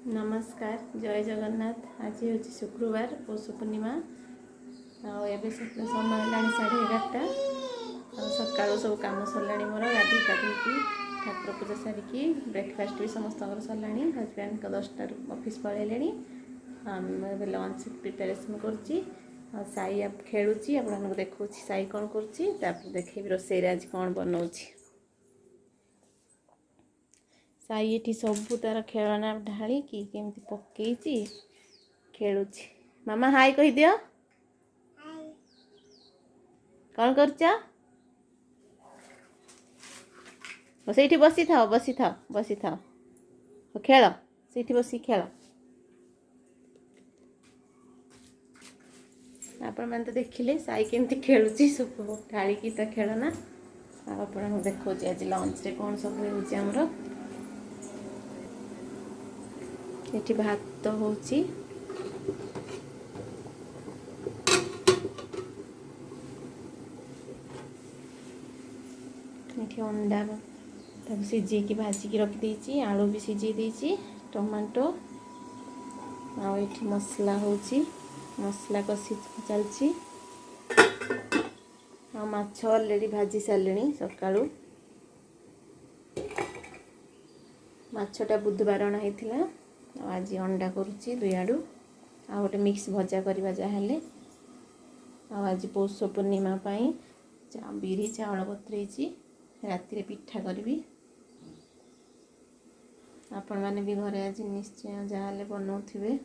नमस्कार जय जगन्नाथ। आज हूँ शुक्रवार पौष पूर्णिमा आबे समय है 11:30 सका सब कम सरला मोर गाधी गाधी ठाकुर पूजा सारिकी ब्रेकफास्ट भी समस्त सरला। हजबैंड 10टा ऑफिस पलैले लंच प्रिपेरेसन कर साई खेलुची आप देखा साई कौन कर देखे रोसे आज कौन बनाऊँ। साई ये सबू तार खेलना ढाली केमती पकई खेलुची। मामा हाय कह दियो। कौन कर बसी था बसी था बसी था खेल से बसी खेल। आपण मैंने तो देखिले साई केमती खेलुची सब ढाली तो खेलना आप देखो आज लंच रे कौन सब होमर। ये भात होची अंडा सिझे भाजिकी रखी आलू भी सिझे देती टमाटो आठी मसला होची मसला कषी चलती माछ अलरेडी भाजी सारे सकाळू माछटा बुधवार अणा होता आज अंडा करुच्ची दुई आड़ू आ गोटे मिक्स भजा करवा जहाँ आज पौष पूर्णिमा बिरी चावल बतुरे राति पिठा करी आपण मैंने भी घरे आज निश्चय जहाँ बनाऊे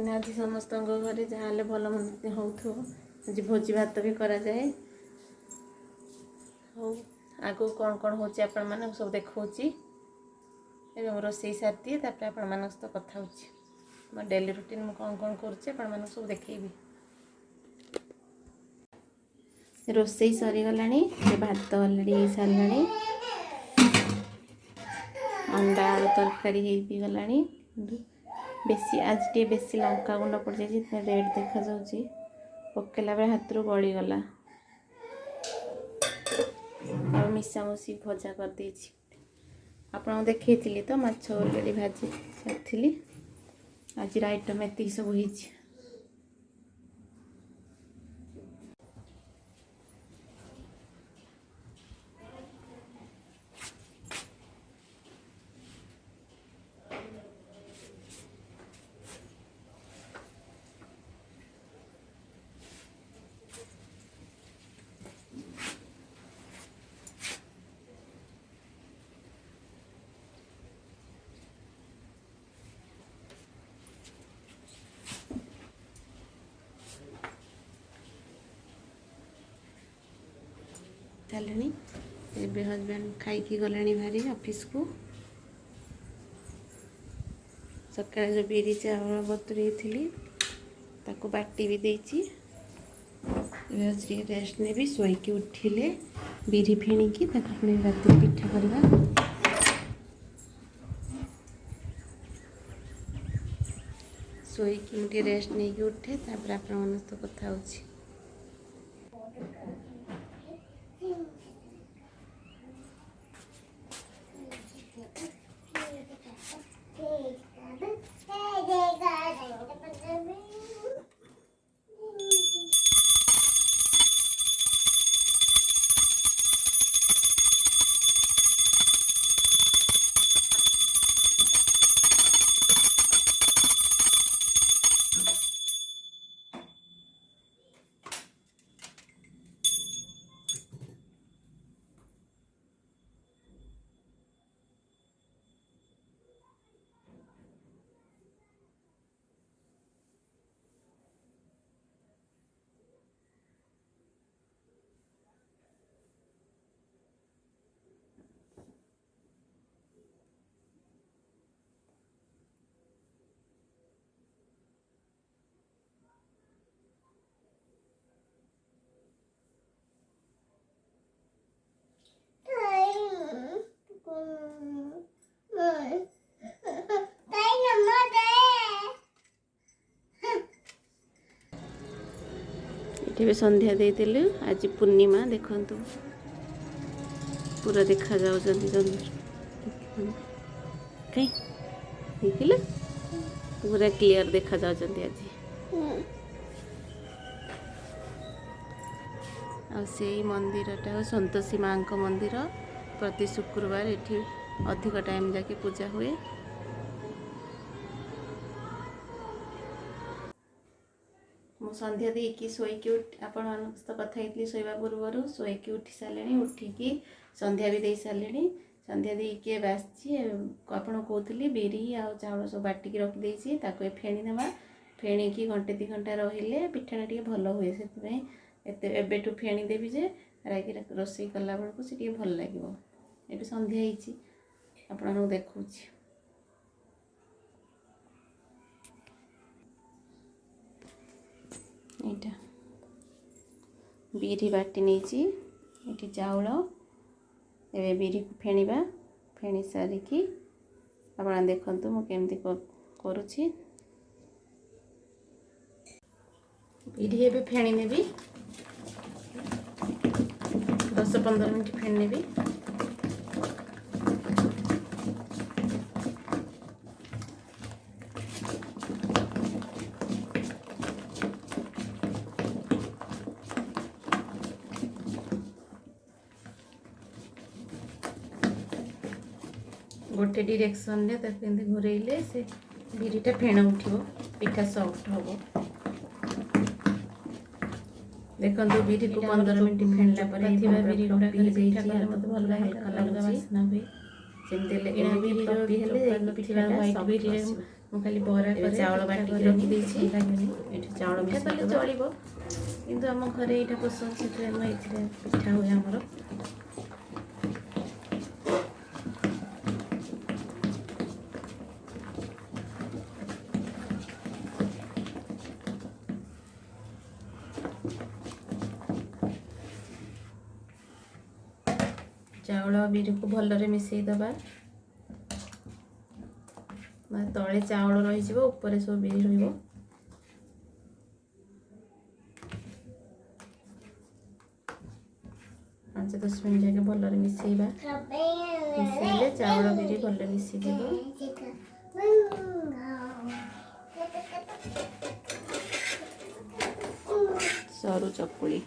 आज समस्त घरे जहाँ भल हो आज भोजी भात भी करा जाए। हो आगु कौन कौन हो सब देखी रोसे सारी दिए आपण सहित कथा हो डेली रुटीन मु कौन कौन कर सब देखेबी। रोसे सरीगला भात अलरेडी सारे अंडा आलू तरकारी भी गला बेसी आज टे बेसी लंका गुंड पड़ जाए रेड देखा जाऊँगी पकेला बेले हाथ रू गलीगला और मिसामुशी भजा कर देछि। आपन देखी तो माछ अलरेडी भाजी सारी आज आइटम एति सब हो। चलनी एबे हजबैंड खाई गले भारी ऑफिस को सका जो बिरी चावल बतुरे थी ताको बाटी भी देची रेस्ट ने भी शोईकी उठिले बिरी फेणिकी पुणी राति पिठा करवा शोईकी मुझे रेस्ट नहीं उठे तापर आपण तो कथा होची। ये संध्या देलु आज पूर्णिमा देखु पूरा देखा जाऊँ चंद्र कहीं देखिले पूरा क्लियर देखा जाउछन्ती आज आ से मंदिरटा संतोषी माँ मंदिर प्रति शुक्रवार एठी अधिक टाइम जाके पूजा हुए। मु संध्या देकी शोईकी आपण सहित कथा होती शोवा पूर्वर शोईकी उठी सारे उठिकी संध्या भी दे सारे संध्या देकी आसी आपड़ कहते बिरी आ चाउल सब बाटिकी रखिदे फेणी देवा फेणिकी घंटे 2 घंटा रहिले पिठाटा टे भल हुए से एबेठू फेणी देवी जे रागी रोसई कला बेलू से भल लगे। ये संध्या होती आपको देखा यहाँ बिरी बाटी नहीं ये चाउल ए बिरी को फेणिबा फेणी सारिकी आप देखु मुझे करुँची बिरी ए फेणी नेबी 10-15 मिनट फेणी नेबी। गोटे डिरेक्शन रे घुरेले से बिरीटा फेण उठो पिठा सॉफ्ट हम। देखो बिरी को 15 मिनट फेणला बिरी गुड़ा मत भल हल्का लगुच बास्ना हुए खाली बरा चाउल बाटी रखी चाउल मिसाले चलो कि आम घर यहाँ पसंद से पिठा हुए आमर चाउल बिरी को भलरे मिसई दबा तले चाउल रही ऊपर सब बिरी रही 5-10 मिनट जाके भलरे मिसईबा मिसईले चाउल बिरी भलरे मिसी जीव। सरू चकुली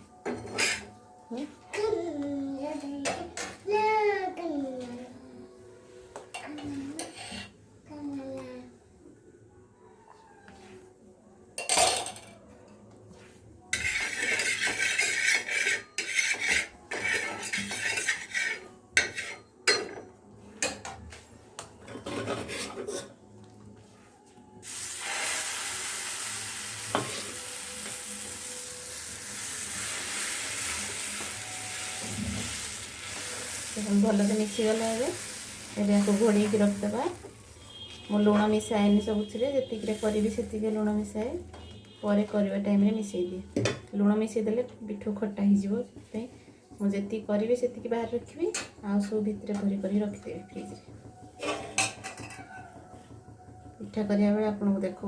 भल से मिसीगला एवं घोड़े रखिदे। मो लुण मिसाएनि सबुथ करी से लुण मिसाए पर करवा टाइम मिसई दिए लुण मिसईदे पिठू खट्टा हो मुझे करी से बाहर रखी आ सब भितर भरी रखिदेवी फ्रिज पिठा करिया बेले आपको देखा।